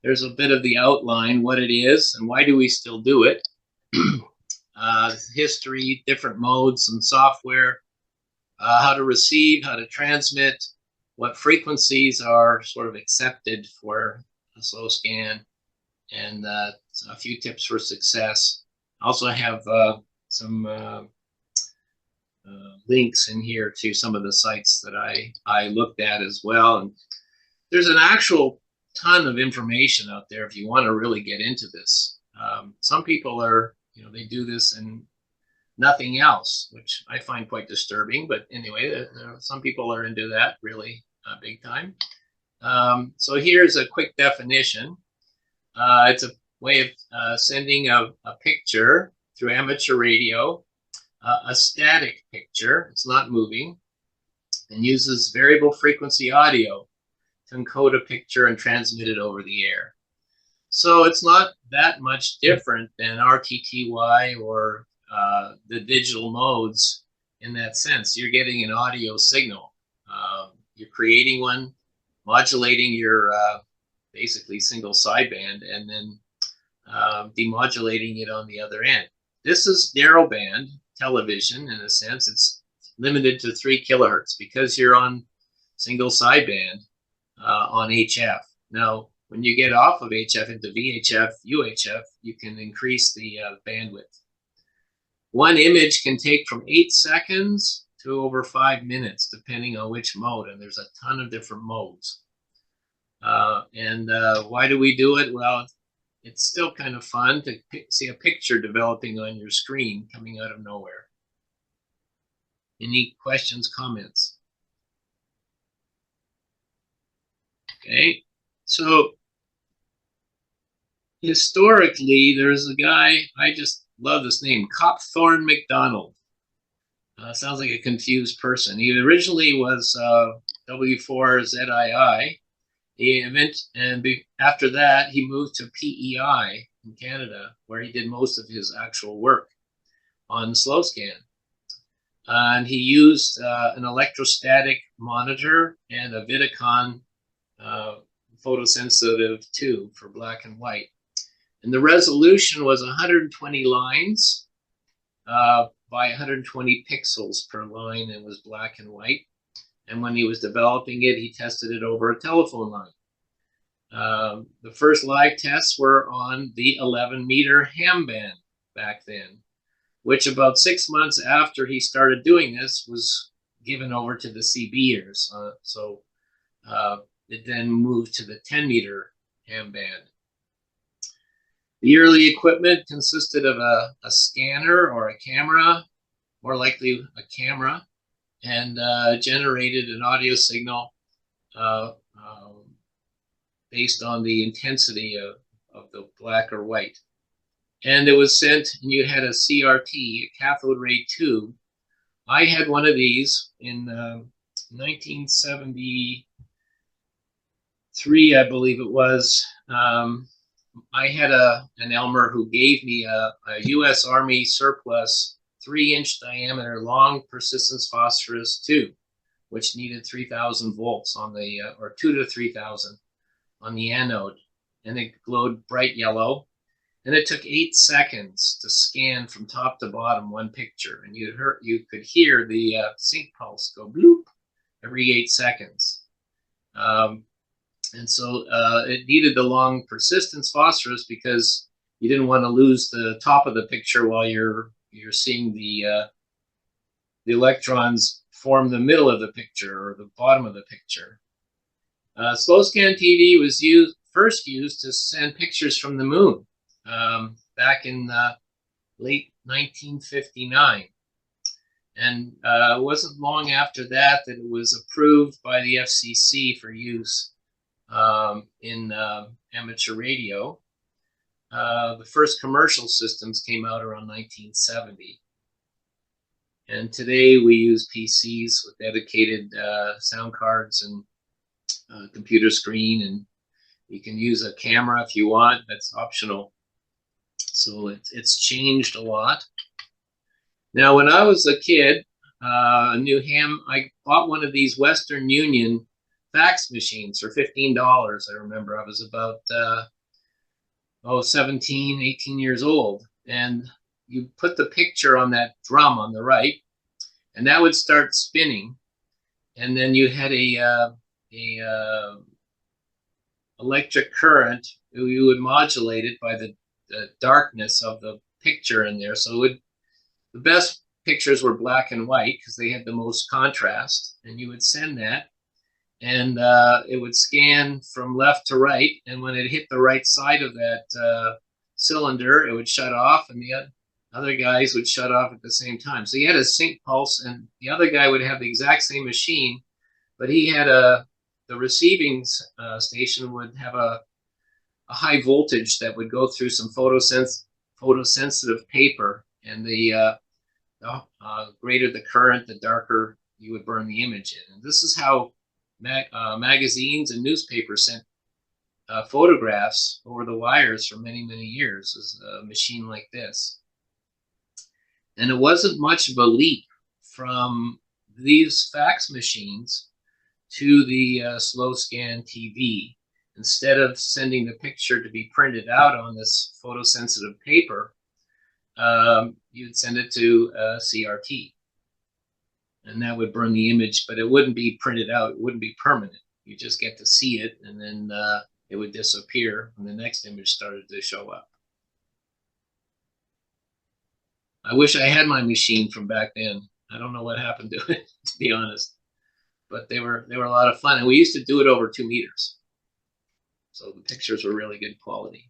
There's a bit of the outline, what it is, and why do we still do it. History, different modes and software, how to receive, how to transmit, what frequencies are sort of accepted for a slow scan, and a few tips for success. I also have some links in here to some of the sites that I looked at as well. And there's an actual ton of information out there if you want to really get into this. Some people are, they do this and nothing else, which I find quite disturbing. But anyway, some people are into that really big time. So here's a quick definition. It's a way of sending a picture through amateur radio, a static picture, it's not moving, and uses variable frequency audio to encode a picture and transmit it over the air. So it's not that much different than RTTY or the digital modes in that sense. You're getting an audio signal. You're creating one, modulating your basically single sideband, and then demodulating it on the other end. This is narrowband television in a sense. It's limited to 3 kilohertz because you're on single sideband on HF. Now, when you get off of HF into VHF, UHF, you can increase the bandwidth. One image can take from 8 seconds to over 5 minutes, depending on which mode, and there's a ton of different modes. Why do we do it? Well, it's still kind of fun to see a picture developing on your screen coming out of nowhere. Any questions, comments? Okay, so historically, there's a guy, I just love this name, Copthorne McDonald. Sounds like a confused person. He originally was W4ZII. After that, he moved to PEI in Canada, where he did most of his actual work on slow scan. And he used an electrostatic monitor and a Vidicon photosensitive tube for black and white. And the resolution was 120 lines by 120 pixels per line, and was black and white. And when he was developing it, he tested it over a telephone line. The first live tests were on the 11-meter ham band back then, which about 6 months after he started doing this was given over to the CBers. It then moved to the 10-meter ham band. The early equipment consisted of a scanner or a camera, more likely a camera, and generated an audio signal based on the intensity of the black or white. And it was sent, and you had a CRT, a cathode ray tube. I had one of these in 1973, I believe it was. I had an Elmer who gave me a U.S. Army surplus 3-inch diameter long persistence phosphorus tube, which needed 3,000 volts on the, or 2 to 3,000 on the anode, and it glowed bright yellow. And it took 8 seconds to scan from top to bottom one picture, and you could hear the sync pulse go bloop every 8 seconds. And so it needed the long persistence phosphorus because you didn't want to lose the top of the picture while you're seeing the electrons form the middle of the picture or the bottom of the picture. Slow scan TV was first used to send pictures from the moon back in late 1959. And it wasn't long after that that it was approved by the FCC for use in amateur radio. The first commercial systems came out around 1970. And today we use PCs with dedicated sound cards and computer screen, and you can use a camera if you want. That's optional. So it's changed a lot. Now, when I was a kid, I bought one of these Western Union fax machines for $15. I remember I was about 17, 18 years old. And you put the picture on that drum on the right, and that would start spinning. And then you had a electric current. You would modulate it by the darkness of the picture in there. So the best pictures were black and white because they had the most contrast. And you would send that, and it would scan from left to right. And when it hit the right side of that cylinder, it would shut off, and the other guys would shut off at the same time. So you had a sync pulse, and the other guy would have the exact same machine, but he had the receiving station would have a high voltage that would go through some photosensitive paper, and the greater the current, the darker you would burn the image in. And this is how magazines and newspapers sent photographs over the wires for many, many years, is a machine like this. And it wasn't much of a leap from these fax machines to the slow scan TV. Instead of sending the picture to be printed out on this photosensitive paper, you'd send it to CRT. And that would burn the image, but it wouldn't be printed out. It wouldn't be permanent. You just get to see it, and then it would disappear when the next image started to show up. I wish I had my machine from back then. I don't know what happened to it, to be honest. But they were a lot of fun, and we used to do it over 2 meters. So the pictures were really good quality.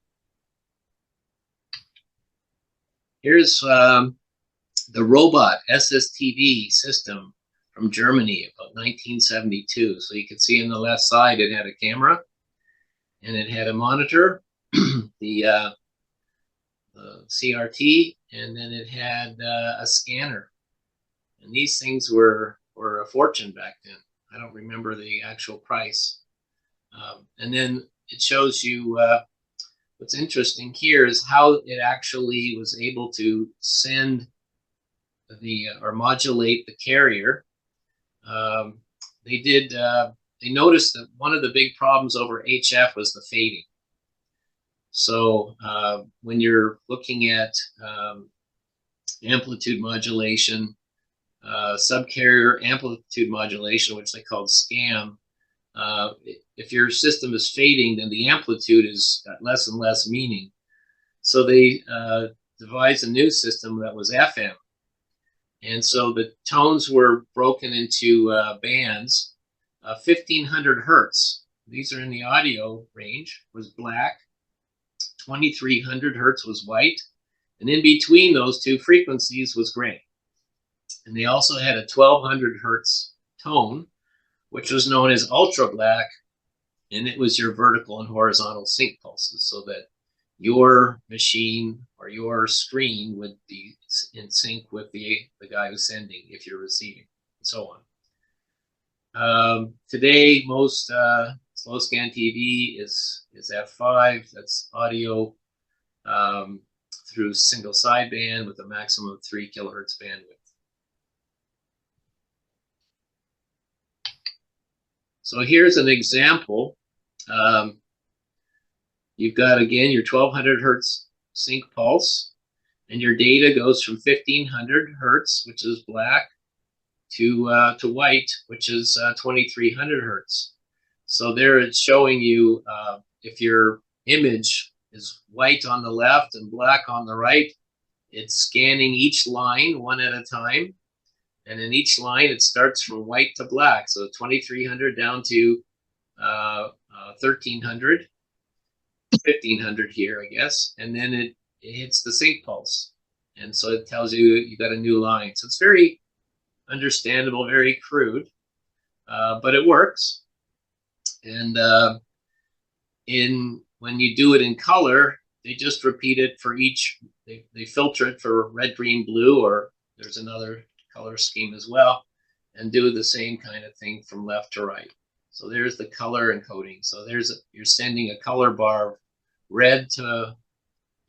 Here's the robot SSTV system from Germany, about 1972. So you can see on the left side, it had a camera, and it had a monitor, the CRT, and then it had a scanner. And these things were a fortune back then. I don't remember the actual price. And then it shows you what's interesting here is how it actually was able to send or modulate the carrier. They noticed that one of the big problems over HF was the fading. So when you're looking at amplitude modulation, subcarrier amplitude modulation, which they called SCAM, if your system is fading, then the amplitude is got less and less meaning. So they devised a new system that was FM. And so the tones were broken into bands. 1500 hertz, these are in the audio range, was black. 2300 hertz was white. And in between those two frequencies was gray. And they also had a 1200 hertz tone, which was known as ultra black, and it was your vertical and horizontal sync pulses, so that your machine or your screen would be in sync with the guy who's sending if you're receiving, and so on. Today, most slow scan TV is F5. That's audio through single sideband with a maximum of 3 kilohertz bandwidth. So here's an example. You've got, again, your 1200 hertz sync pulse, and your data goes from 1500 hertz, which is black, to white, which is 2300 hertz. So there it's showing you if your image is white on the left and black on the right, it's scanning each line one at a time. And in each line, it starts from white to black. So 2300 down to 1300, 1500 here, I guess. And then it hits the sync pulse. And so it tells you you got a new line. So it's very understandable, very crude, but it works. And when you do it in color, they just repeat it for each, they filter it for red, green, blue, or there's another color scheme as well, and do the same kind of thing from left to right. So there's the color encoding. So you're sending a color bar, red to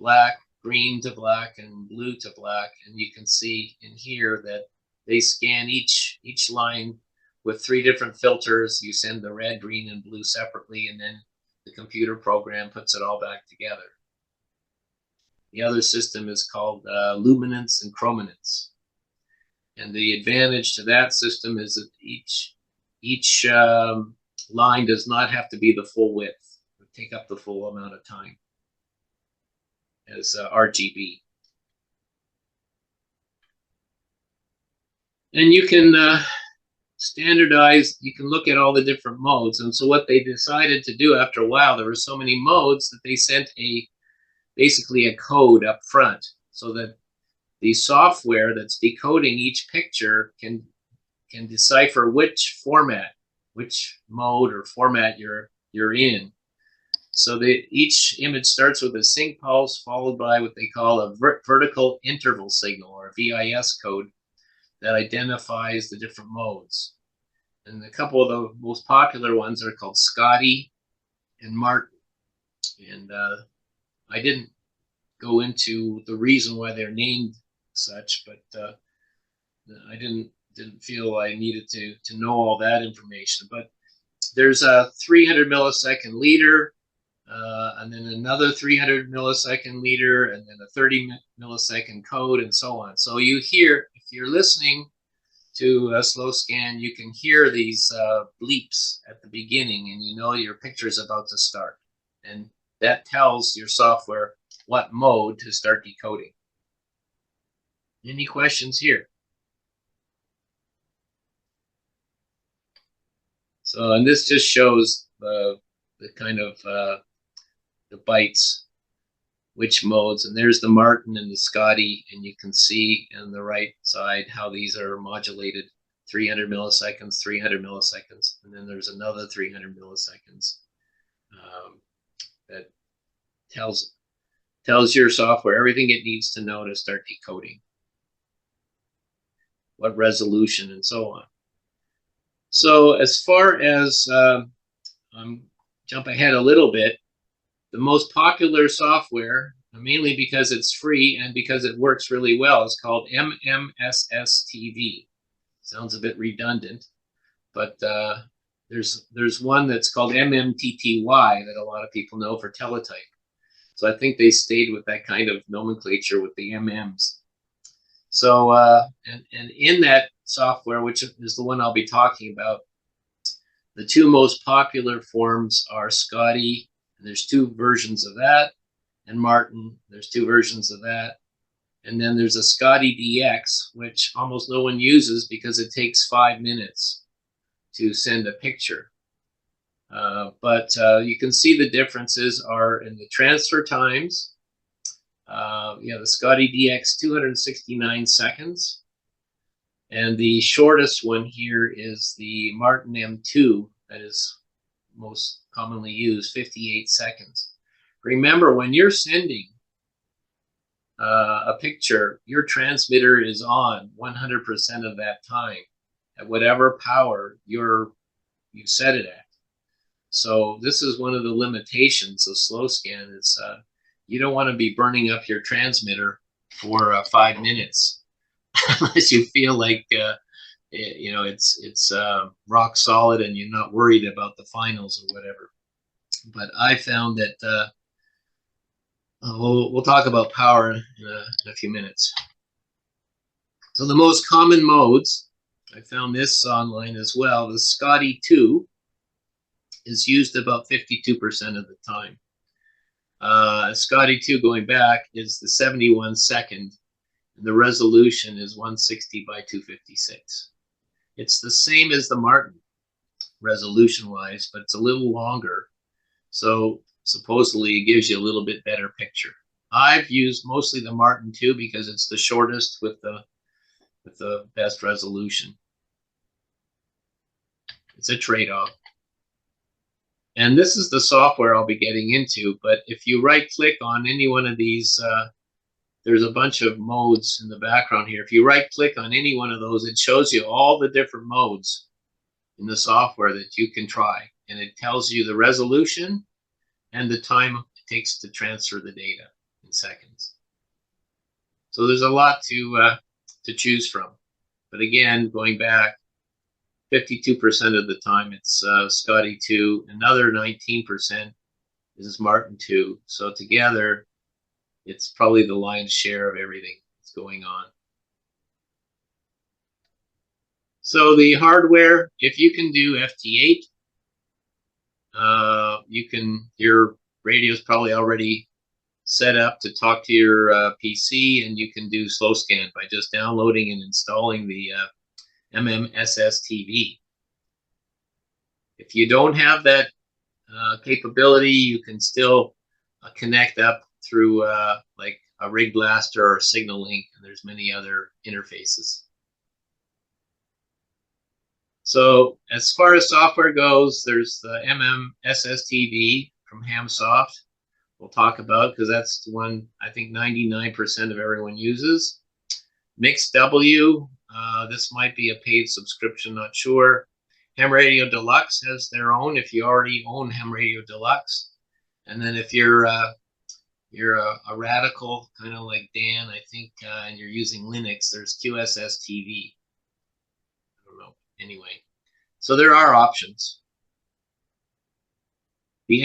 black, green to black, and blue to black. And you can see in here that they scan each line with 3 different filters. You send the red, green, and blue separately, and then the computer program puts it all back together. The other system is called luminance and chrominance. And the advantage to that system is that each line does not have to be the full width, or take up the full amount of time as RGB. And you can standardize, you can look at all the different modes. And so what they decided to do after a while, there were so many modes that they sent basically a code up front so that the software that's decoding each picture can decipher which format, which mode or format you're in. So each image starts with a sync pulse followed by what they call a vertical interval signal, or VIS code, that identifies the different modes. And a couple of the most popular ones are called Scotty and Martin. And I didn't go into the reason why they're named such, but I didn't feel I needed to know all that information. But there's a 300 millisecond leader, and then another 300 millisecond leader, and then a 30 millisecond code, and so on. So you hear, if you're listening to a slow scan, you can hear these bleeps at the beginning, and you know your picture is about to start. And that tells your software what mode to start decoding. Any questions here? So, and this just shows the kind of the bytes, which modes, and there's the Martin and the Scotty, and you can see on the right side how these are modulated: 300 milliseconds, 300 milliseconds, and then there's another 300 milliseconds that tells your software everything it needs to know to start decoding, what resolution, and so on. So as far as jump ahead a little bit, the most popular software, mainly because it's free and because it works really well, is called SSTV. Sounds a bit redundant, but there's one that's called MMTTY that a lot of people know for teletype. So I think they stayed with that kind of nomenclature with the MMs. So and in that software, which is the one I'll be talking about, the two most popular forms are Scotty, and there's two versions of that, and Martin, there's two versions of that. And then there's a Scotty DX, which almost no one uses because it takes 5 minutes to send a picture. But you can see the differences are in the transfer times. The Scotty DX, 269 seconds. And the shortest one here is the Martin M2, that is most commonly used, 58 seconds. Remember, when you're sending a picture, your transmitter is on 100% of that time at whatever power you set it at. So this is one of the limitations of slow scan, is you don't want to be burning up your transmitter for 5 minutes unless you feel like it's rock solid and you're not worried about the finals or whatever. But I found that we'll talk about power in a few minutes. So the most common modes, I found this online as well. The Scotty 2 is used about 52% of the time. Scotty 2 going back is the 71 second, and the resolution is 160 by 256. It's the same as the Martin resolution-wise, but it's a little longer. So supposedly it gives you a little bit better picture. I've used mostly the Martin 2 because it's the shortest with the best resolution. It's a trade-off. And this is the software I'll be getting into, but if you right-click on any one of these, there's a bunch of modes in the background here. If you right-click on any one of those, it shows you all the different modes in the software that you can try. And it tells you the resolution and the time it takes to transfer the data in seconds. So there's a lot to choose from. But again, going back, 52% of the time it's Scotty 2, another 19% is Martin 2. So together It's probably the lion's share of everything that's going on. So the hardware, if you can do FT8, your radio is probably already set up to talk to your PC, and you can do slow scan by just downloading and installing the SSTV. If you don't have that capability, you can still connect up through like a Rig Blaster or Signal Link, and there's many other interfaces. So as far as software goes, there's the SSTV from Hamsoft. We'll talk about because that's the one I think 99% of everyone uses. MixW, this might be a paid subscription, not sure. Ham Radio Deluxe has their own if you already own Ham Radio Deluxe. And then if you're a radical, kind of like Dan, I think, and you're using Linux, there's QSS-TV. I don't know. Anyway, so there are options. The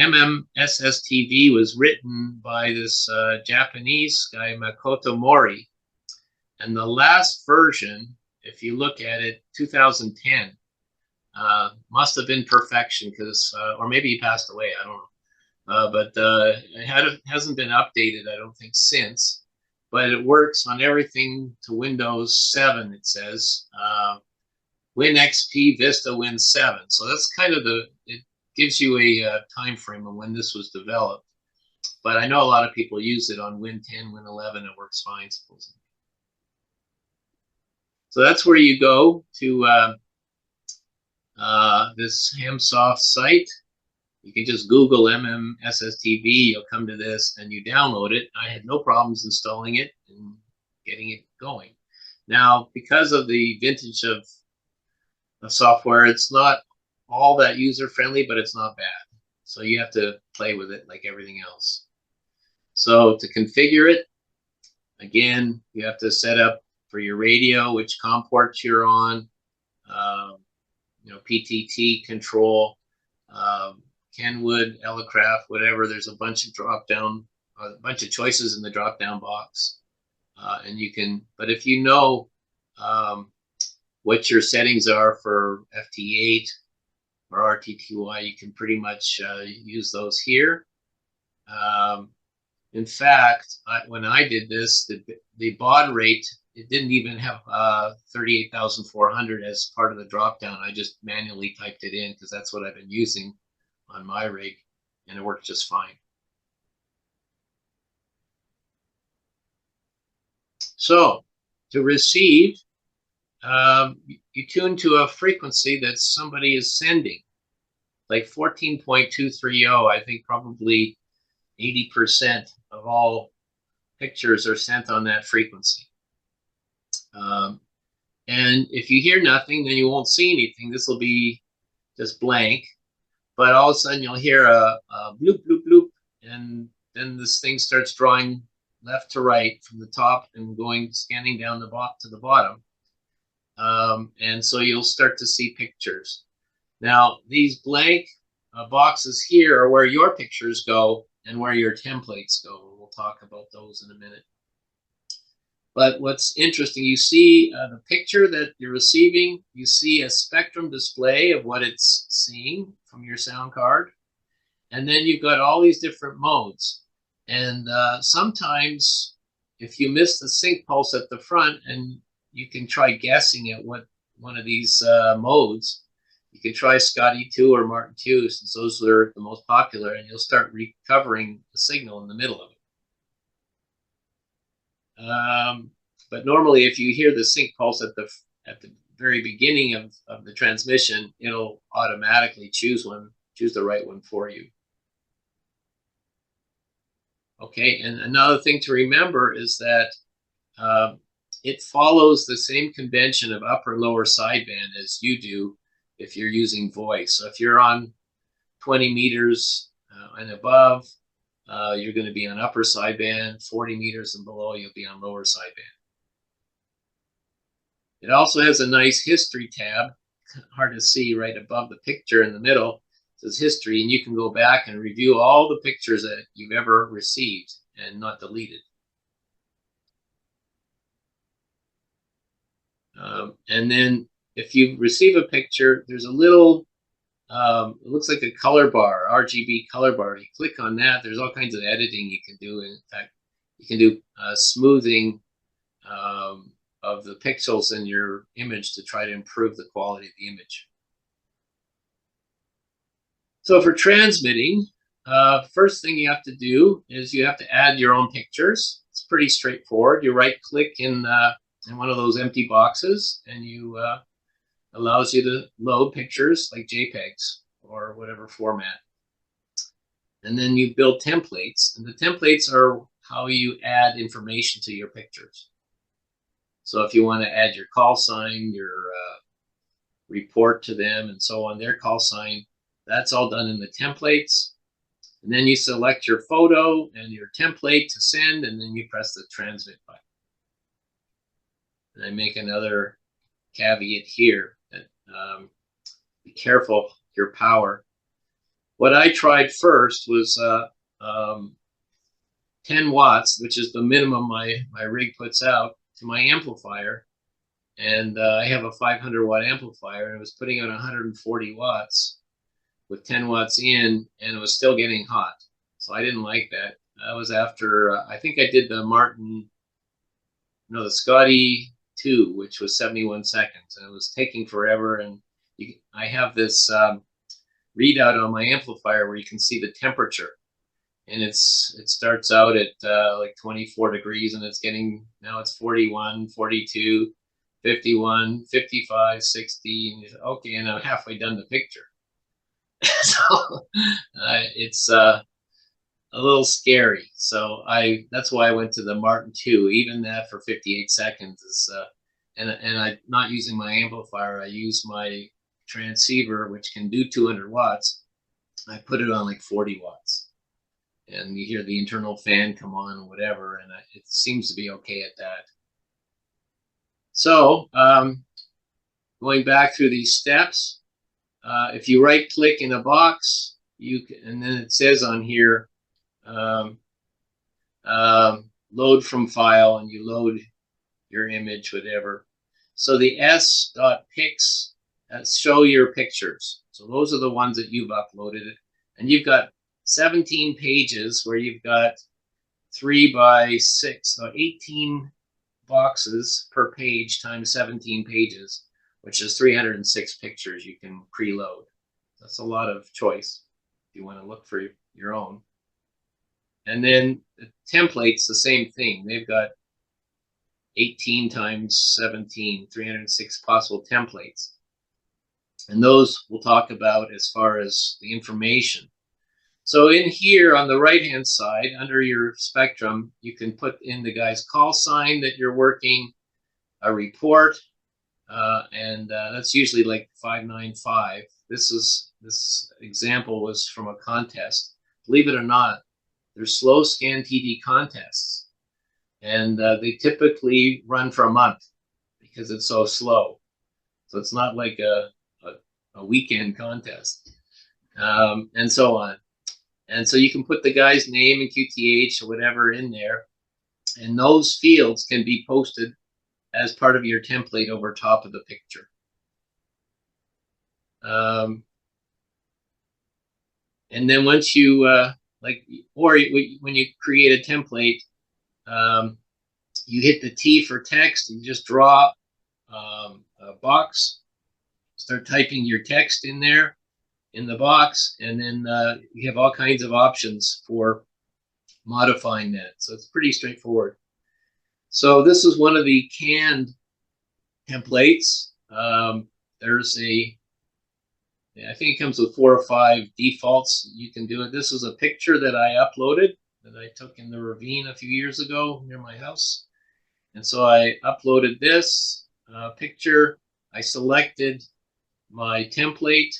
SSTV was written by this Japanese guy, Makoto Mori. And the last version, if you look at it, 2010, must have been perfection because, or maybe he passed away, I don't know. But it hasn't been updated, I don't think, since. But it works on everything to Windows 7, it says. Win XP, Vista, Win 7. So that's kind of it gives you a time frame of when this was developed. But I know a lot of people use it on Win 10, Win 11. It works fine, supposedly. So that's where you go to this Hamsoft site. You can just Google SSTV. You'll come to this and you download it. I had no problems installing it and getting it going. Now, because of the vintage of software, it's not all that user-friendly, but it's not bad. So you have to play with it like everything else. So to configure it, again, you have to set up for your radio, which COM ports you're on, PTT control, Kenwood, Elecraft, whatever. There's a bunch of a bunch of choices in the drop-down box, and you can. But if you know what your settings are for FT8 or RTTY, you can pretty much use those here. In fact, when I did this, the baud rate, it didn't even have 38,400 as part of the dropdown. I just manually typed it in because that's what I've been using on my rig, and it worked just fine. So to receive, you tune to a frequency that somebody is sending, like 14.230. I think probably 80% of all pictures are sent on that frequency. And if you hear nothing, then you won't see anything. This will be just blank. But all of a sudden, you'll hear a bloop, bloop, bloop. And then this thing starts drawing left to right from the top and scanning down to the bottom. And so you'll start to see pictures. Now, these blank boxes here are where your pictures go and where your templates go. We'll talk about those in a minute. But what's interesting, you see the picture that you're receiving, you see a spectrum display of what it's seeing from your sound card. And then you've got all these different modes. And sometimes if you miss the sync pulse at the front, and you can try guessing at what one of these modes, you can try Scotty 2 or Martin 2, since those are the most popular, and you'll start recovering the signal in the middle of it. But normally, if you hear the sync pulse at the very beginning of the transmission, it'll automatically choose the right one for you. Okay, and another thing to remember is that it follows the same convention of upper lower sideband as you do if you're using voice. So if you're on 20 meters and above, you're going to be on upper sideband. 40 meters and below, you'll be on lower sideband. It also has a nice history tab, hard to see right above the picture in the middle. It says history, and you can go back and review all the pictures that you've ever received and not deleted. And then if you receive a picture, there's a little, it looks like a color bar, RGB color bar. You click on that, there's all kinds of editing you can do. In fact, you can do smoothing of the pixels in your image to try to improve the quality of the image. So for transmitting, first thing you have to do is you have to add your own pictures. It's pretty straightforward. You right click in one of those empty boxes, and you allows you to load pictures like JPEGs or whatever format. And then you build templates, and the templates are how you add information to your pictures. So if you want to add your call sign, your report to them, and so on, their call sign, that's all done in the templates. And then you select your photo and your template to send, and then you press the transmit button. And I make another caveat here that be careful your power. What I tried first was 10 watts, which is the minimum my rig puts out, to my amplifier. And I have a 500 watt amplifier, and it was putting out 140 watts with 10 watts in, and it was still getting hot. So I didn't like that. That was after, I think I did the Scotty 2, which was 71 seconds, and it was taking forever. And I have this readout on my amplifier where you can see the temperature, and it starts out at like 24 degrees, and now it's 41, 42, 51, 55, 60, and okay, and I'm halfway done the picture. So it's a little scary. So that's why I went to the Martin 2. Even that for 58 seconds is and I'm not using my amplifier. I use my transceiver, which can do 200 watts. I put it on like 40 watts, and you hear the internal fan come on or whatever, and it seems to be okay at that. So going back through these steps, if you right click in a box, and then it says on here, load from file, and you load your image, whatever. So the s.pics show your pictures. So those are the ones that you've uploaded, and you've got 17 pages where you've got 3 by 6, so 18 boxes per page times 17 pages, which is 306 pictures you can preload. That's a lot of choice if you want to look for your own. And then the templates, the same thing. They've got 18 times 17, 306 possible templates. And those we'll talk about as far as the information. So in here on the right-hand side, under your spectrum, you can put in the guy's call sign that you're working, a report, and that's usually like 595. This example was from a contest. Believe it or not, there's slow scan TV contests, and they typically run for a month because it's so slow. So it's not like a weekend contest, and so on. And so you can put the guy's name and QTH or whatever in there, and those fields can be posted as part of your template over top of the picture. And then once you when you create a template, you hit the T for text, and you just draw a box, start typing your text in there in the box, and then you have all kinds of options for modifying that. So it's pretty straightforward. So this is one of the canned templates. There's I think it comes with 4 or 5 defaults. You can do it. This is a picture that I uploaded that I took in the ravine a few years ago near my house. And so I uploaded this picture. I selected my template.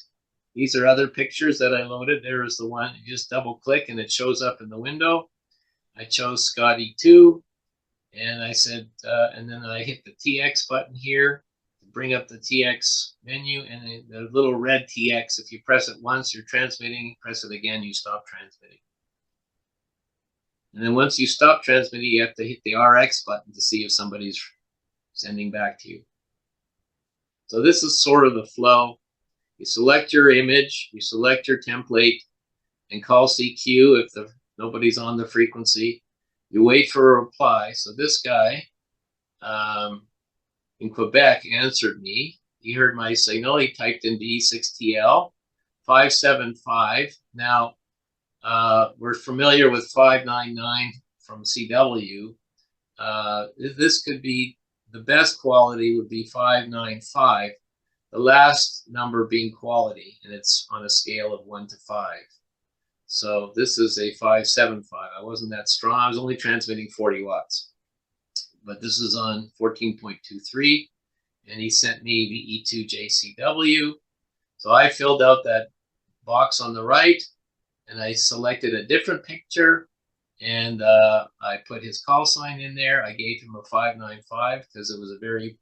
These are other pictures that I loaded. There is the one. You just double click and it shows up in the window. I chose Scotty 2, and I said, and then I hit the TX button here to bring up the TX menu, and the little red TX, if you press it once, you're transmitting. Press it again, you stop transmitting. And then once you stop transmitting, you have to hit the RX button to see if somebody's sending back to you. So this is sort of the flow. You select your image, you select your template, and call CQ if nobody's on the frequency. You wait for a reply. So this guy in Quebec answered me. He heard my signal. He typed in B6TL 575. Now, we're familiar with 599 from CW. This could be, the best quality would be 595, the last number being quality, and it's on a scale of 1 to 5. So this is a 575. I wasn't that strong. I was only transmitting 40 watts. But this is on 14.23, and he sent me VE2JCW. So I filled out that box on the right, and I selected a different picture, and I put his call sign in there. I gave him a 595 because it was a very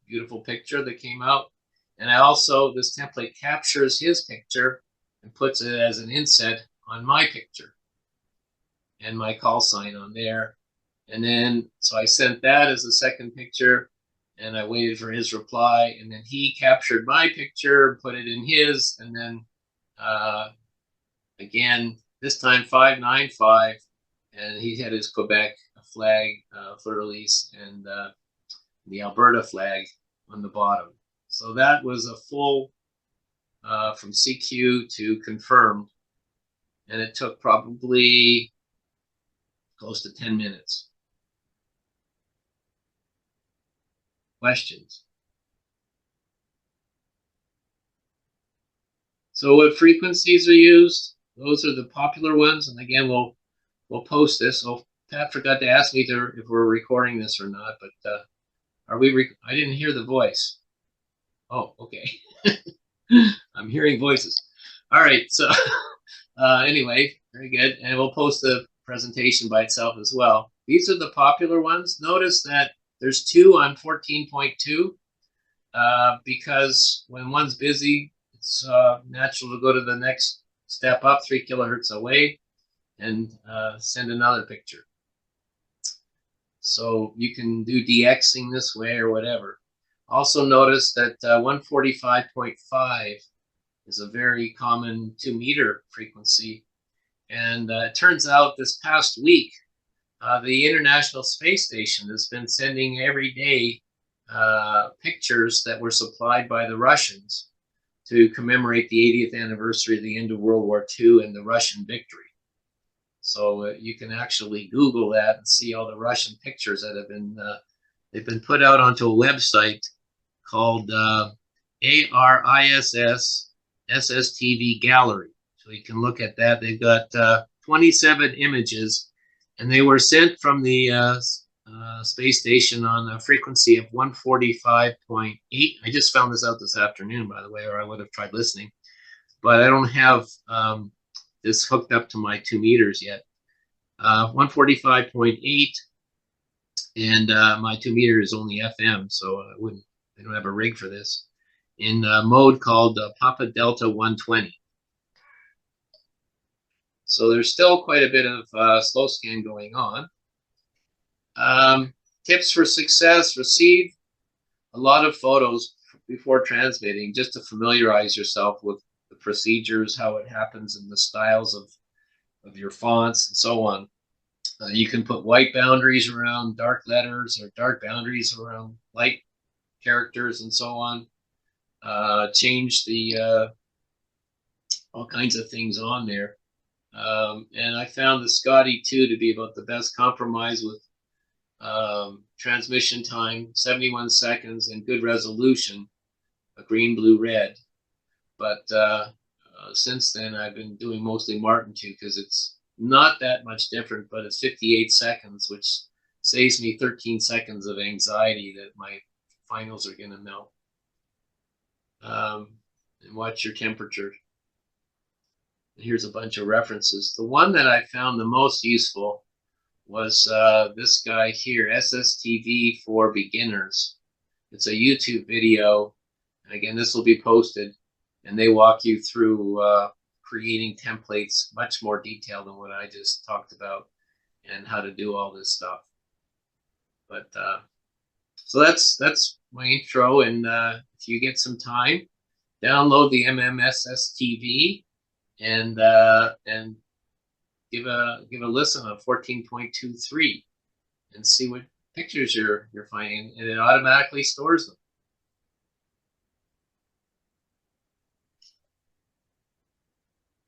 beautiful picture that came out. And I also, this template captures his picture and puts it as an inset on my picture and my call sign on there. And then, so I sent that as the second picture, and I waited for his reply, and then he captured my picture, put it in his, and then again, this time 595, and he had his Quebec flag, fleur-de-lis, and the Alberta flag on the bottom. So that was a full from CQ to confirmed, and it took probably close to 10 minutes. Questions? So what frequencies are used? Those are the popular ones, and again, we'll post this. Oh, Pat forgot to ask me if we're recording this or not, but are we? I didn't hear the voice. Oh, okay. I'm hearing voices. All right. So anyway, very good, and we'll post the presentation by itself as well. These are the popular ones. Notice that there's 2 on 14.2 because when one's busy, it's natural to go to the next step up 3 kilohertz away and send another picture. So you can do DXing this way or whatever. Also notice that 145.5 is a very common 2-meter frequency. And it turns out this past week, the International Space Station has been sending every day pictures that were supplied by the Russians to commemorate the 80th anniversary of the end of World War II and the Russian victory. So you can actually Google that and see all the Russian pictures that have been they've been put out onto a website called ARISS SSTV Gallery. So you can look at that. They've got 27 images, and they were sent from the space station on a frequency of 145.8. I just found this out this afternoon, by the way, or I would have tried listening. But I don't have this hooked up to my 2 meters yet. 145.8, and my 2 meter is only FM, so I don't have a rig for this. In a mode called Papa Delta 120. So there's still quite a bit of slow scan going on. Tips for success: receive a lot of photos before transmitting, just to familiarize yourself with the procedures, how it happens, and the styles of your fonts and so on. You can put white boundaries around dark letters or dark boundaries around light characters and so on. Change the all kinds of things on there. And I found the Scotty 2 to be about the best compromise with transmission time, 71 seconds, and good resolution, a green, blue, red. But since then, I've been doing mostly Martin 2 because it's not that much different, but it's 58 seconds, which saves me 13 seconds of anxiety that my finals are going to melt. And watch your temperature. Here's a bunch of references. The one that I found the most useful was this guy here, SSTV for Beginners. It's a YouTube video. And again, this will be posted, and they walk you through creating templates much more detailed than what I just talked about and how to do all this stuff. But so that's my intro, and if you get some time, download the SSTV and give a listen of 14.23 and see what pictures you're finding, and it automatically stores them.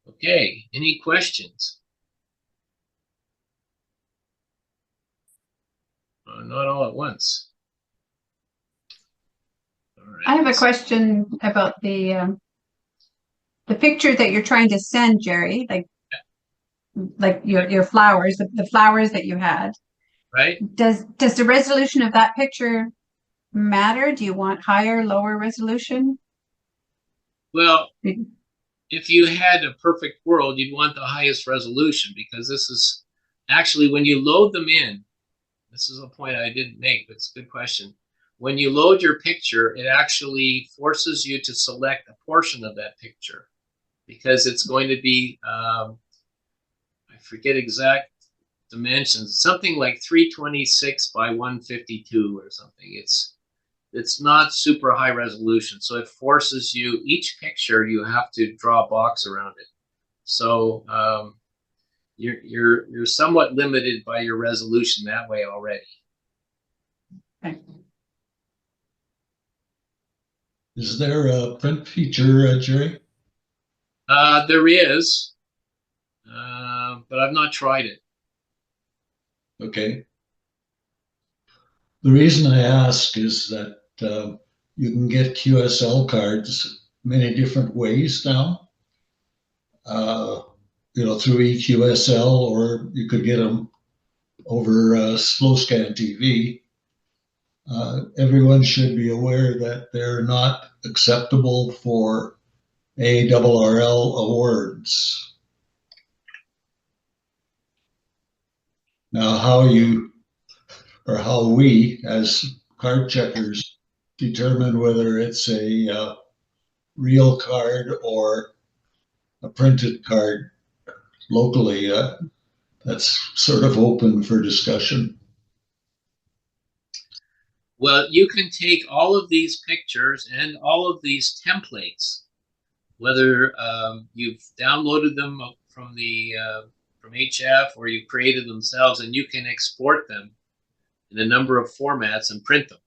Okay, any questions? Not all at once. All right. I have a question about the picture that you're trying to send, Jerry, like your flowers, the flowers that you had. Right. Does the resolution of that picture matter? Do you want higher, lower resolution? Well, if you had a perfect world, you'd want the highest resolution, because this is actually, when you load them in, this is a point I didn't make, but it's a good question. When you load your picture, it actually forces you to select a portion of that picture, because it's going to be, I forget exact dimensions, something like 326 by 152 or something. It's not super high resolution, so it forces you, each picture you have to draw a box around it. So you're somewhat limited by your resolution that way already. Okay. Is there a print feature, Jerry? There is, but I've not tried it. Okay. The reason I ask is that you can get QSL cards many different ways now. Through EQSL, or you could get them over Slow Scan TV. Everyone should be aware that they're not acceptable for ARRL awards. Now, how we as card checkers determine whether it's a real card or a printed card locally, that's sort of open for discussion. Well, you can take all of these pictures and all of these templates, whether you've downloaded them from HF or you created themselves, and you can export them in a number of formats and print them.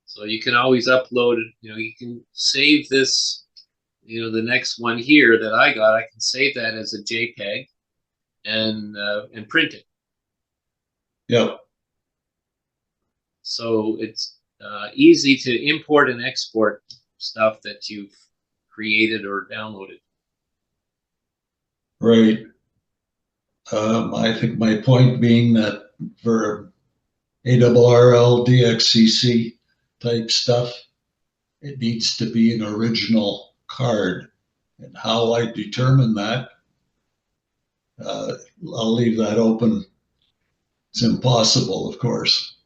So you can always upload it. You can save this, the next one here that I got, I can save that as a JPEG and print it. Yep. So it's easy to import and export stuff that you've created or downloaded. Right. I think my point being that for ARRL, DXCC type stuff, it needs to be an original card. And how I determine that, I'll leave that open. It's impossible, of course.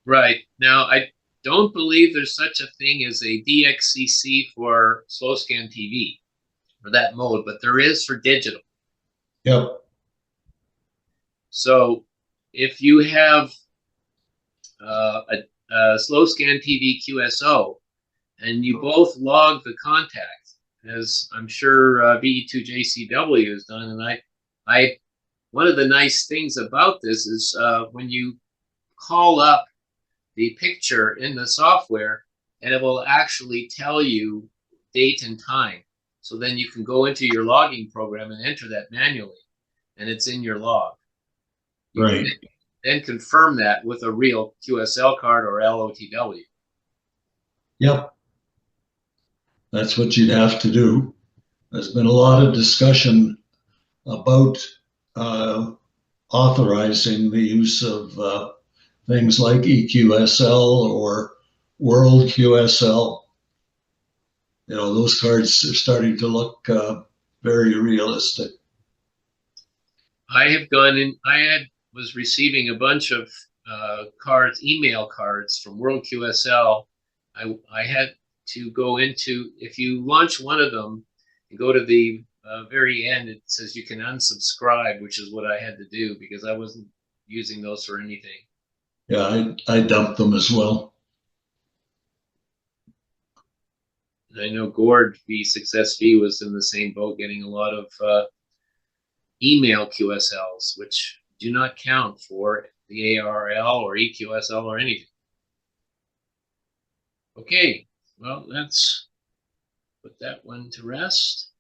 Right. Now, I don't believe there's such a thing as a DXCC for slow scan TV for that mode, but there is for digital. Yep. So if you have a slow scan TV QSO and you both log the contact, as I'm sure BE2JCW has done, and I one of the nice things about this is when you call up the picture in the software, and it will actually tell you date and time. So then you can go into your logging program and enter that manually, and it's in your log. You right. Then confirm that with a real QSL card or LOTW. Yep. That's what you'd have to do. There's been a lot of discussion about authorizing the use of things like EQSL or World QSL. Those cards are starting to look very realistic. I have gone in, was receiving a bunch of cards, email cards from World QSL. I had to go into, if you launch one of them and go to the very end, it says you can unsubscribe, which is what I had to do because I wasn't using those for anything. Yeah, I dumped them as well. I know Gord v. SuccessV was in the same boat, getting a lot of email QSLs, which do not count for the ARL or EQSL or anything. Okay, well, let's put that one to rest.